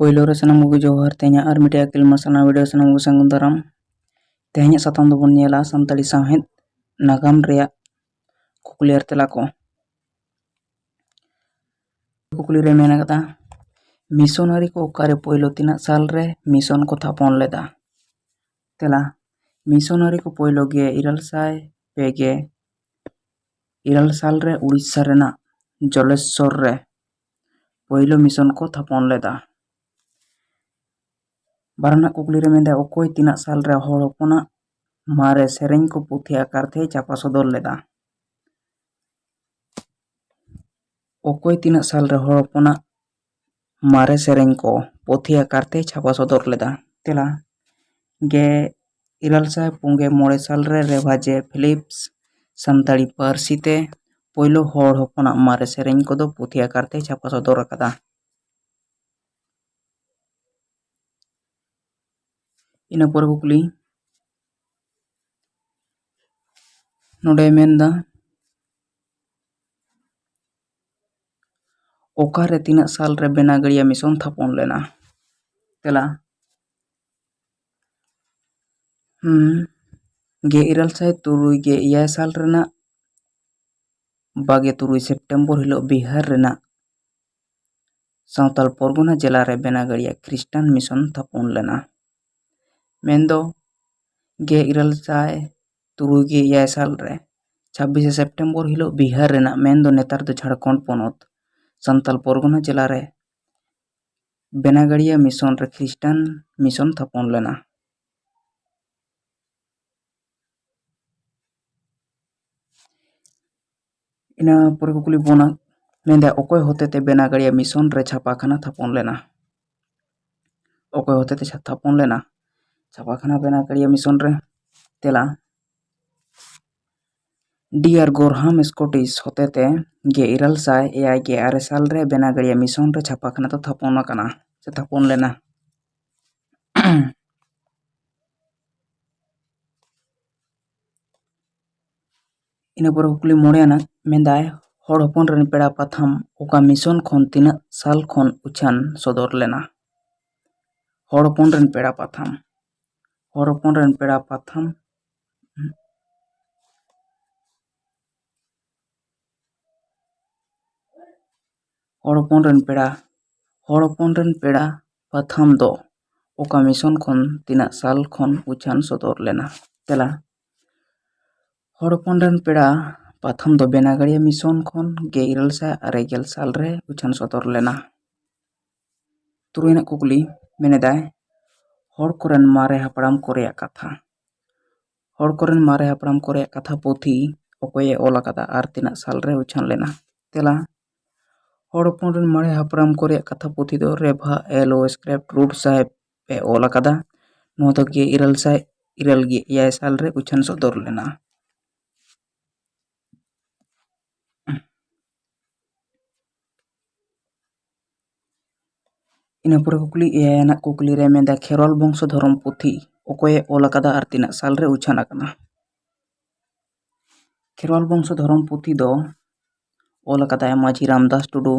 Poilo re sanam koge johar tehnya ar media akil masana video sanam koge sangun daram tehnya satam do bon nyela santali sawhet nagam reya kukuli ar tela ko kukuli re mena kata missionary को ओकारे पोइलो तीना साल रे mission को थापन लेदा तेला missionary को पोइलो गे इरल Sai Paige इरल साल रे उड़ीसा रेना जलेश्वर रे पोइलो मिशन को थापन लेदा बारना कुकली रे मेंदा ओकोय तीना साल रे हर हपना मारे सेरेंग को पुथि आकार थे चापा सदर लेदा ओकोय तीना साल रे हर हपना मारे सेरेंग को पुथि आकार थे छापा सदर लेदा तेला गे इरल साय पुंगे मोड़े साल रे रेभाजे फिलिप्स संताड़ी पारसी ते पोइलो हर हपना मारे सेरेंग को दो पुथि आकार थे छापा सदर रखदा ina por kukuli node menda okare tina साल रे बेनागड़िया मिशन थापन लेना तेला गे इरल साय तुरुई गे इया साल रेना बागे तुरुई सेप्टेम्बर हिलो बिहार रेना सावताल परगना जिला रे बेनागड़िया ख्रिस्टान मिशन थापन लेना मेंदो गे इरल साय तुरुई गे इया साल रे 26 सेप्टेम्बर हिलो बिहार रेना मेंदो नेतार दो झारखंड पोनोत सावताल परगना जिला रे बेनागड़िया मिशन रे ख्रिस्टान मिशन थापन लेना ina por kukuli bona मेंदा ओकोय होते बेनागड़िया मिशन रे छापाखाना थापन लेना ओकोय होते थापन लेना छापाखाना बेनागड़िया मिशन रे तेला डियर गोरहाम स्कॉटिश होते गे इरल साय एआई गे आरे साल रे बेनागड़िया मिशन रे छापाखाना तो थापन आकाना से थापन लेना ina por kukuli मोड़ेना मेंदाय हर हपन रेन पेड़ा पाथाम ओका मिशन खन तीना साल खन उछान सदर लेना हर हपन रेन पेड़ा पाथाम हर हपन रेन पेड़ा पाथाम हर हपन रेन पेड़ा पाथाम दो ओका मिशन खन तीना साल खन उछान सदर लेना तेला हर हपन रेन पेड़ा पाथाम दो बेनागड़िया मिशन खन गे इरल साय अरेगेल साल रे उछान सदर लेना तुरुइना कुकली मेनेदाय हर कोरेन मारे हापड़ाम कोरेया कथा हर कोरेन मारे हापड़ाम कोरेया कथा पोथी ओकोये ओल आकादा आर तीना साल रे उछान लेना तेला हर हपन रेन मारे हापड़ाम कोरेया कथा पोथी दो रेभा एलो स्क्रिप्ट रूट साहेब पे ओल आकादा नो तो गे इरल साय इरल गे इया साल रे उछान सदर लेना ina pore kukuli eana kukuli re menda kherol bongso dhorom puthi okoye ola kada ar tina sal re uchan akana kherol bongso dhorom puthi do ola kada maji ramdas tudu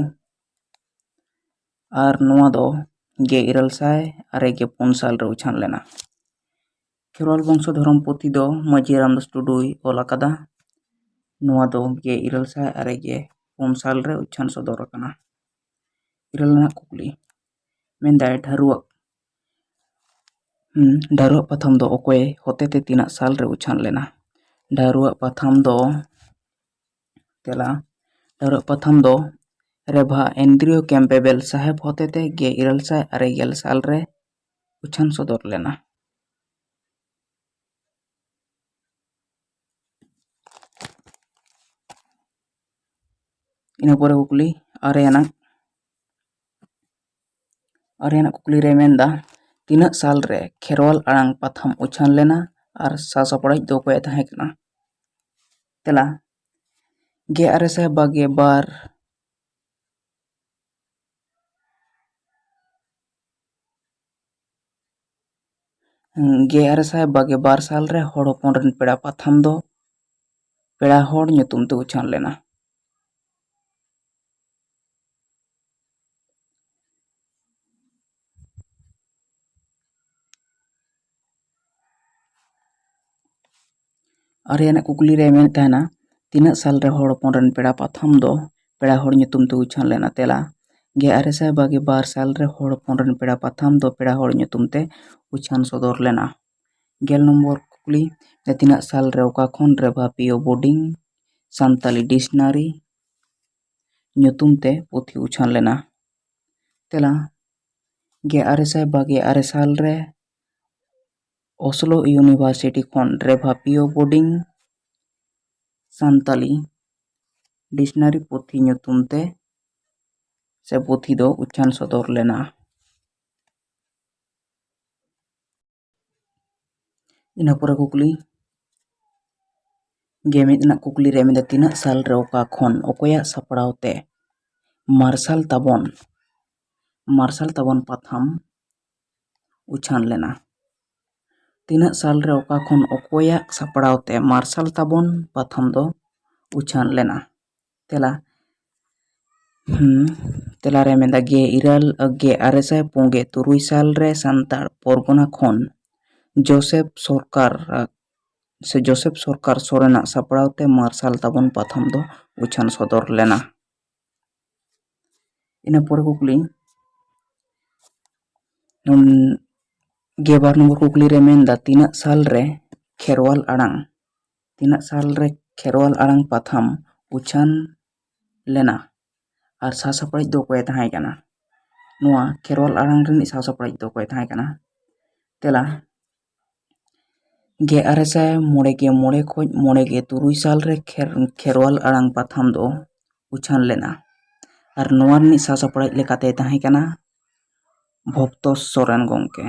ar noa do ge iral sai are ge pon sal re uchan lena kherol bongso dhorom puthi do maji ramdas tudui ola kada noa do ge iral sai are ge pon sal re uchan sodor akana iral na kukuli mendai dharuak patham do okoy hotete tina sal re uchan lena dharuak patham do tela dharuak patham do रेभा एंड्रियो कैम्पेबल साहेब होते गे इरल साय अरेगेल साल रे उछान सदर लेना ina pore kukuli areana kukuli re menda tina साल रे खेरवाल आड़ांग पाथाम उछान लेना और सासपड़ाई दो को ताहे कना तेला गे आरे साय बागे बार गे आरे साय बागे बार साल रे हड़ हपन रेन पेड़ा पाथाम दो पेड़ा हड़ nyutum te उछान लेना ᱟᱨᱮᱭᱟᱱᱟᱜ ᱠᱩᱠᱞᱤ ᱨᱮ ᱢᱮᱱᱮᱫ ᱛᱟᱦᱮᱱᱟ ᱛᱤᱱᱟᱹᱜ ᱥᱟᱞ ᱨᱮ ᱦᱚᱲ ᱦᱚᱯᱚᱱ ᱨᱮᱱ ᱯᱮᱲᱟ ᱯᱟᱛᱷᱟᱢ ᱫᱚ ᱯᱮᱲᱟ ᱦᱚᱲ ᱧᱩᱛᱩᱢ ᱛᱮ ᱩᱪᱷᱟᱹᱱ ᱞᱮᱱᱟ? ᱛᱮᱞᱟ 1922 ᱥᱟᱞ ᱨᱮ ᱦᱚᱲ ᱦᱚᱯᱚᱱ ᱨᱮᱱ ᱯᱮᱲᱟ ᱯᱟᱛᱷᱟᱢ ᱫᱚ ᱯᱮᱲᱟ ᱦᱚᱲ ᱧᱩᱛᱩᱢ ᱛᱮ ᱩᱪᱷᱟᱹᱱ ᱥᱚᱫᱚᱨ ᱞᱮᱱᱟ। 10 নম্বর ᱠᱩᱠᱞᱤ ᱛᱤᱱᱟᱹᱜ ᱥᱟᱞ ᱨᱮ ᱚᱠᱟ ᱠᱷᱚᱱ ᱨᱮᱵᱷᱟ ᱯᱤᱭᱳ ᱵᱳর্ডিং ᱥᱟᱱᱛᱟᱞᱤ ᱰᱤᱠᱥᱱᱟᱨᱤ ᱧᱩᱛᱩᱢ ᱛᱮ ᱯᱩᱛᱷᱤ ᱩᱪᱷᱟᱹᱱ ᱞᱮᱱᱟ? ᱛᱮᱞᱟ 1926 ᱥᱟᱞ ᱨᱮ ᱚᱥᱞᱳ ᱤᱭᱩᱱᱤᱵᱷᱟᱨᱥᱤᱴᱤ ᱠᱷᱚᱱ ᱨᱮᱵᱷᱟ ᱯᱤᱭᱳ ᱵᱳর্ডিং ᱥᱟᱱᱛᱟᱞᱤ ᱰᱤᱠᱥᱱᱟᱨᱤ ᱯᱩᱛᱷᱤ ᱧᱩᱛᱩᱢ ᱛᱮ ᱥᱮ ᱯᱩᱛᱷᱤ ᱫᱚ ᱩᱪᱷᱟᱹᱱ ᱥᱚᱫᱚᱨ ᱞᱮᱱᱟ। ᱤᱱᱟᱹ ᱯᱚᱨᱮ ᱠᱩᱠᱞᱤ 11 ᱨᱮᱱᱟᱜ ᱠᱩᱠᱞᱤ ᱨᱮ ᱢᱮᱱᱫᱟ ᱛᱤᱱᱟᱹᱜ ᱥᱟᱞ ᱨᱮ ᱚᱠᱟ ᱠᱷᱚᱱ ᱚᱠᱚᱭᱟᱜ ᱥᱟᱯᱲᱟᱣ ᱛᱮ ᱢᱟᱨᱥᱟᱞ ᱛᱟᱵᱚᱱ ᱯᱟᱛᱷᱟᱢ ᱩᱪᱷᱟᱹᱱ ᱞᱮᱱᱟ? ᱛᱤᱱᱟᱹᱜ ᱥᱟᱞ ᱨᱮ ᱚᱠᱟ ᱠᱷᱚᱱ ᱚᱠᱚᱭᱟᱜ ᱥᱟᱯᱲᱟᱣ ᱛᱮ ᱢᱟᱨᱥᱟᱞ ᱛᱟᱵᱚᱱ ᱯᱟᱛᱷᱟᱢ ᱫᱚ ᱩᱪᱷᱟᱹᱱ ᱞᱮᱱᱟ? ᱛᱮᱞᱟ ᱛᱮᱞᱟ ᱨᱮ ᱢᱮᱱᱫᱟ 1937 ᱥᱟᱞ ᱨᱮ ᱥᱟᱱᱛᱟᱲ ᱯᱚᱨᱜᱚᱱᱟ ᱠᱷᱚᱱ ᱡᱳᱥᱮᱯ ᱥᱚᱨᱠᱟᱨ ᱥᱚᱨᱮᱱᱟᱜ ᱥᱟᱯᱲᱟᱣ ᱛᱮ ᱢᱟᱨᱥᱟᱞ ᱛᱟᱵᱚᱱ ᱯᱟᱛᱷᱟᱢ ᱫᱚ ᱩᱪᱷᱟᱹᱱ ᱥᱚᱫᱚᱨ ᱞᱮᱱᱟ। ᱤᱱᱟᱹ ᱯᱚᱨᱮ ᱠᱩᱠᱞᱤ 12 নম্বর কুকলি রে মেন্দা তিনাᱹᱜ সাল রে খেরওয়াল আড়াং পাথাম উচ্ছান লেনা আর সাসাপড়াইᱡ ᱫᱚ ᱚᱠᱚᱭᱮ ᱛᱟᱦᱮᱸ ᱠᱟᱱᱟ? ᱱᱚᱣᱟ ᱠᱷᱮᱨᱣᱟᱞ ᱟᱲᱟᱝ ᱨᱤᱱᱤᱡ ᱥᱟᱥᱟᱯᱲᱟᱭᱤᱡ ᱫᱚ ᱚᱠᱚᱭ ᱛᱟᱦᱮᱸ ᱠᱟᱱᱟ? ᱛᱮᱞᱟ 1999 ᱠᱷᱚᱱ 1996 ᱥᱟᱞ ᱨᱮ ᱠᱷᱮᱨᱣᱟᱞ ᱟᱲᱟᱝ ᱯᱟᱛᱷᱟᱢ ᱫᱚ ᱩᱪᱷᱟᱹᱱ ᱞᱮᱱᱟ ᱟᱨ ᱱᱚᱣᱟ ᱨᱤᱱᱤᱡ ᱥᱟᱥᱟᱯᱲᱟᱭᱤᱡ ᱞᱮᱠᱟᱛᱮ ᱛᱟᱦᱮᱸ ᱠᱟᱱᱟ ᱵᱷᱚᱠᱛᱚ ᱥᱚᱨᱮᱱ ᱜᱚᱢᱠᱮ।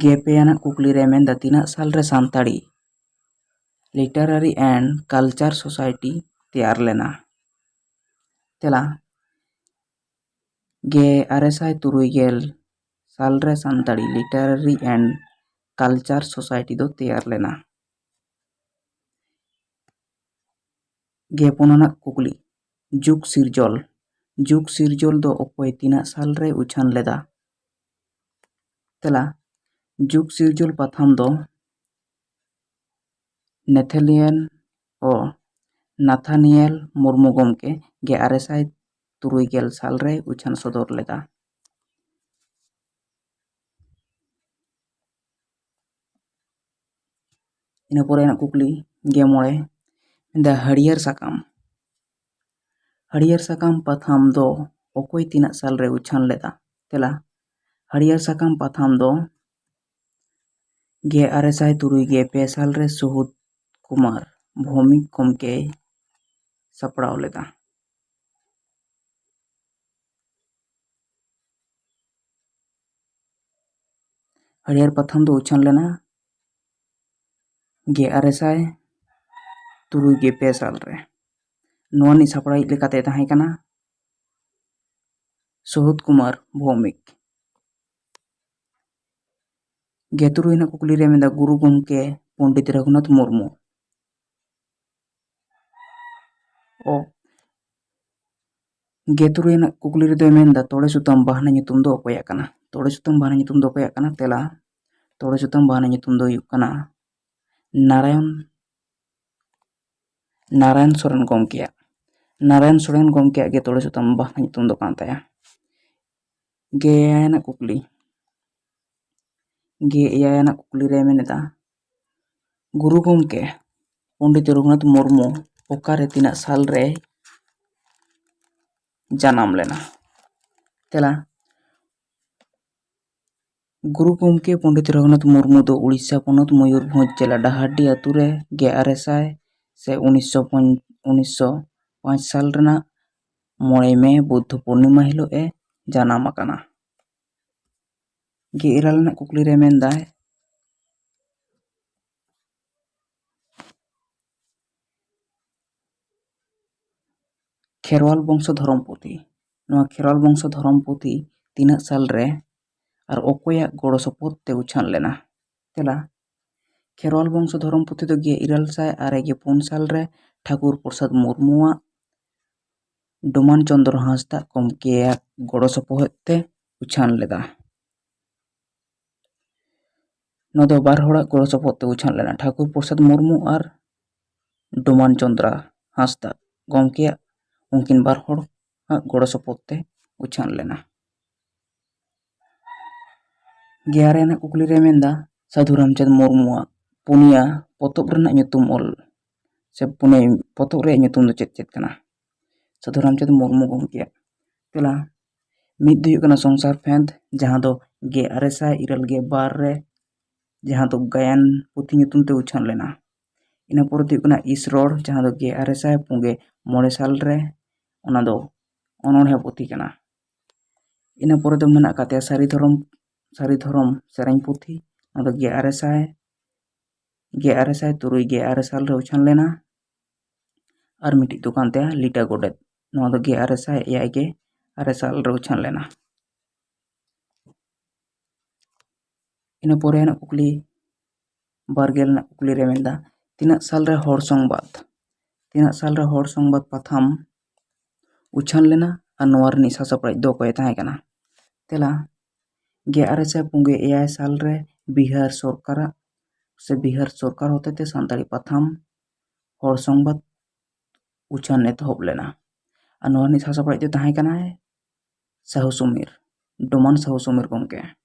ᱜᱮᱯᱮᱭᱟᱱᱟᱜ ᱠᱩᱠᱞᱤ ᱨᱮ ᱢᱮᱱᱫᱟ ᱛᱤᱱᱟᱹᱜ ᱥᱟᱞ ᱨᱮ ᱥᱟᱱᱛᱟᱲᱤ ᱞᱤᱴᱟᱨᱟরি ᱮᱱᱰ ᱠᱟᱞᱪᱟᱨ ᱥᱳᱥᱟᱭᱴᱤ ᱛᱮᱭᱟᱨ ᱞᱮᱱᱟ? ᱛᱮᱞᱟ 1960 ᱥᱟᱞ ᱨᱮ ᱥᱟᱱᱛᱟᱲᱤ ᱞᱤᱴᱟᱨᱟরি ᱮᱱᱰ ᱠᱟᱞᱪᱟᱨ ᱥᱳᱥᱟᱭᱴᱤ ᱫᱚ ᱛᱮᱭᱟᱨ ᱞᱮᱱᱟ। 14 ᱟᱱᱟᱜ ᱠᱩᱠᱞᱤ ᱡᱩᱜᱽ ᱥᱤᱨᱡᱚᱞ ᱫᱚ ᱚᱠᱚᱭ ᱛᱤᱱᱟᱹᱜ ᱥᱟᱞ ᱨᱮ ᱩᱪᱷᱟᱹᱱ ᱞᱮᱫᱟ? ᱛᱮᱞᱟ ᱡᱩᱜᱽ ᱥᱤᱨᱡᱚᱞ ᱯᱟᱛᱷᱟᱢ ᱫᱚ ᱱᱟᱛᱷᱟᱱᱤᱭᱮᱞ ᱢᱩᱨᱢᱩ ᱜᱚᱢᱠᱮ 1960 ᱥᱟᱞ ᱨᱮ ᱩᱪᱷᱟᱹᱱ ᱥᱚᱫᱚᱨ ᱞᱮᱫᱟ। ᱤᱱᱟᱹ ᱯᱚᱨᱮᱱᱟᱜ ᱠᱩᱠᱞᱤ 15 ᱢᱮᱱᱫᱟ ᱦᱟᱹᱨᱭᱟᱹᱲ ᱥᱟᱠᱟᱢ ᱯᱟᱛᱷᱟᱢ ᱫᱚ ᱚᱠᱚᱭ ᱛᱤᱱᱟᱹᱜ ᱥᱟᱞ ᱨᱮ ᱩᱪᱷᱟᱹᱱ ᱞᱮᱫᱟ? ᱛᱮᱞᱟ ᱦᱟᱹᱨᱭᱟᱹᱲ ᱥᱟᱠᱟᱢ ᱯᱟᱛᱷᱟᱢ ᱫᱚ 1963 ᱥᱟᱞ ᱨᱮ ᱥᱩᱦᱩᱫ ᱠᱩᱢᱟᱨ ᱵᱷᱳᱣᱢᱤᱠ ᱜᱚᱢᱠᱮᱭ ᱥᱟᱯᱲᱟᱣ ᱞᱮᱫᱟ। ᱦᱟᱹᱨᱭᱟᱹᱲ ᱯᱟᱛᱷᱟᱢ ᱫᱚ ᱩᱪᱷᱟᱹᱱ ᱞᱮᱱᱟ 1963 ᱥᱟᱞ ᱨᱮ। ᱱᱚᱣᱟ ᱨᱤᱱᱤᱡ ᱥᱟᱯᱲᱟᱣᱤᱡ ᱞᱮᱠᱟᱛᱮ ᱛᱟᱦᱮᱸ ᱠᱟᱱᱟ ᱥᱩᱦᱩᱫ ᱠᱩᱢᱟᱨ ᱵᱷᱳᱣᱢᱤᱠ। 16 ᱟᱱᱟᱜ ᱠᱩᱠᱞᱤ ᱨᱮ ᱢᱮᱱᱫᱟ ᱜᱩᱨᱩ ᱜᱚᱢᱠᱮ ᱯᱚᱱᱰᱤᱛ ᱨᱚᱜᱷᱩᱱᱟᱛᱷ ᱢᱩᱨᱢᱩ 17 ᱟᱱᱟᱜ ᱠᱩᱠᱞᱤ ᱨᱮᱫᱚᱭ ᱢᱮᱱᱫᱟ ᱛᱚᱲᱮ ᱥᱩᱛᱟᱹᱢ ᱵᱟᱦᱱᱟ ᱧᱩᱛᱩᱢ ᱫᱚ ᱚᱠᱚᱭᱟᱜ ᱠᱟᱱᱟ? ᱛᱚᱲᱮ ᱥᱩᱛᱟᱹᱢ ᱵᱟᱦᱱᱟ ᱧᱩᱛᱩᱢ ᱫᱚ ᱚᱠᱚᱭᱟᱜ ᱠᱟᱱᱟ? ᱛᱮᱞᱟ ᱛᱚᱲᱮ ᱥᱩᱛᱟᱹᱢ ᱵᱟᱦᱱᱟ ᱧᱩᱛᱩᱢ ᱫᱚ ᱦᱩᱭᱩᱜ ᱠᱟᱱᱟ ᱱᱟᱨᱟᱭᱚᱱ ᱥᱚᱨᱮᱱ ᱜᱚᱢᱠᱮᱭᱟᱜ। ᱱᱟᱨᱟᱭᱚᱱ ᱥᱚᱨᱮᱱ ᱜᱚᱢᱠᱮᱭᱟᱜ ᱜᱮ ᱛᱚᱲᱮ ᱥᱩᱛᱟᱹᱢ ᱵᱟᱦᱱᱟ ᱧᱩᱛᱩᱢ ᱫᱚ ᱠᱟᱱ ᱛᱟᱭᱟ। 18 ᱟᱱᱟᱜ ᱠᱩᱠᱞᱤ ᱨᱮ ᱢᱮᱱᱮᱫᱟ ᱜᱩᱨᱩ ᱜᱚᱢᱠᱮ ᱯᱚᱱᱰᱤᱛ ᱨᱚᱜᱷᱩᱱᱟᱛᱷ ᱢᱩᱨᱢᱩ ᱚᱠᱟᱨᱮ ᱛᱤᱱᱟᱹᱜ ᱥᱟᱞ ᱨᱮ ᱡᱟᱱᱟᱢ ᱞᱮᱱᱟ? ᱛᱮᱞᱟ ᱜᱩᱨᱩ ᱜᱚᱢᱠᱮ ᱯᱚᱱᱰᱤᱛ ᱨᱚᱜᱷᱩᱱᱟᱛᱷ ᱢᱩᱨᱢᱩ ᱫᱚ ᱩᱲᱤᱥᱥᱟ ᱯᱚᱱᱚᱛ ᱢᱚᱭᱩᱨᱵᱷᱚᱸᱡᱽ ᱡᱮᱞᱟ ᱰᱟᱦᱟᱨᱰᱤ ᱟᱹᱛᱩ ᱨᱮ 1905 ᱥᱟᱞ ᱨᱮᱱᱟᱜ 9 ᱢᱮ ᱵᱩᱫᱽᱫᱷᱚ ᱯᱩᱨᱱᱤᱢᱟ ᱦᱤᱞᱳᱜ ᱮ ᱡᱟᱱᱟᱢ ᱟᱠᱟᱱᱟ। 19 ᱟᱱᱟᱜ ᱠᱩᱠᱞᱤ ᱨᱮ ᱢᱮᱱᱫᱟᱭ ᱠᱷᱮᱨᱣᱟᱞ ᱵᱚᱝᱥᱚ ᱫᱷᱚᱨᱚᱢ ᱯᱩᱛᱷᱤ। ᱱᱚᱣᱟ ᱠᱷᱮᱨᱣᱟᱞ ᱵᱚᱝᱥᱚ ᱫᱷᱚᱨᱚᱢ ᱯᱩᱛᱷᱤ ᱛᱤᱱᱟᱹᱜ ᱥᱟᱞ ᱨᱮ ᱟᱨ ᱚᱠᱚᱭᱟᱜ ᱜᱚᱲᱚ ᱥᱚᱯᱚᱦᱚᱫ ᱛᱮ ᱩᱪᱷᱟᱹᱱ ᱞᱮᱱᱟ? ᱛᱮᱞᱟ ᱠᱷᱮᱨᱣᱟᱞ ᱵᱚᱝᱥᱚ ᱫᱷᱚᱨᱚᱢ ᱯᱩᱛᱷᱤ ᱫᱚ 1894 ᱥᱟᱞ ᱨᱮ ᱴᱷᱟᱹᱠᱩᱨ ᱯᱨᱚᱥᱟᱫ ᱢᱩᱨᱢᱩᱣᱟᱜ ᱰᱚᱢᱟᱱ ᱪᱚᱱᱫᱨᱚ ᱦᱟᱸᱥᱫᱟ ᱜᱚᱢᱠᱮᱭᱟᱜ ᱜᱚᱲᱚ ᱥᱚᱯᱚᱦᱚᱫ ᱛᱮ ᱩᱪᱷᱟᱹᱱ ᱞᱮᱫᱟ। ᱱᱚᱣᱟ ᱫᱚ ᱵᱟᱨ ᱦᱚᱲᱟᱜ ᱜᱚᱲᱚ ᱥᱚᱯᱚᱦᱚᱫ ᱛᱮ ᱩᱪᱷᱟᱹᱱ ᱞᱮᱱᱟ, ᱴᱷᱟᱹᱠᱩᱨ ᱯᱨᱚᱥᱟᱫ ᱢᱩᱨᱢᱩ ᱟᱨ ᱰᱳᱢᱟᱱ ᱪᱚᱸᱫᱽᱨᱟ ᱦᱟᱸᱥᱫᱟ ᱜᱚᱢᱠᱮᱭᱟᱜ उनकिन बार हर गड़ सपोर्ट ते उछान लेना। गेयारे कुकली रे मेंदा साधु रामचंद्र मुर्मू पुनिया पोतब रेना ᱧᱩᱛᱩᱢ ऑल से पुने पोतब रे ᱧᱩᱛᱩम दो चेत चेत कना। साधु रामचंद्र मुर्मू गमके तेला मिद दो हुयुग कना संसार फेंद जहां दो 1892 रे जहां दो गायन पुथी ᱧᱩᱛᱩम ते उछान लेना। इना पर दो हुयुग कना ईसरोड़ जहां दो 1895 साल रे ओना दो अनोढ़े पुथी कना। इना पर दो मेना काते सारी धर्म सेरेंग पुथी ओना दो 1896 साल रे उछान लेना। और मिट्टी दुकान ते लीटा गोडेत नोआ दो 1886 साल रे उछान लेना। इना परे ना कुकली बारगेल ना कुकली रे मेंदा तीना साल रे हर संबाद पाथाम उछान लेना और नोआ रनी सासपराज दो कोय ताहे कना। तेला 1857 साल रे बिहार सरकार होते ते सानताड़ी पाथाम हर संबाद उछान एतहब लेना। और नोआ रनी सासपराज दो ताहे कना साहू सुमीर डोमान साहू सुमीर गमके।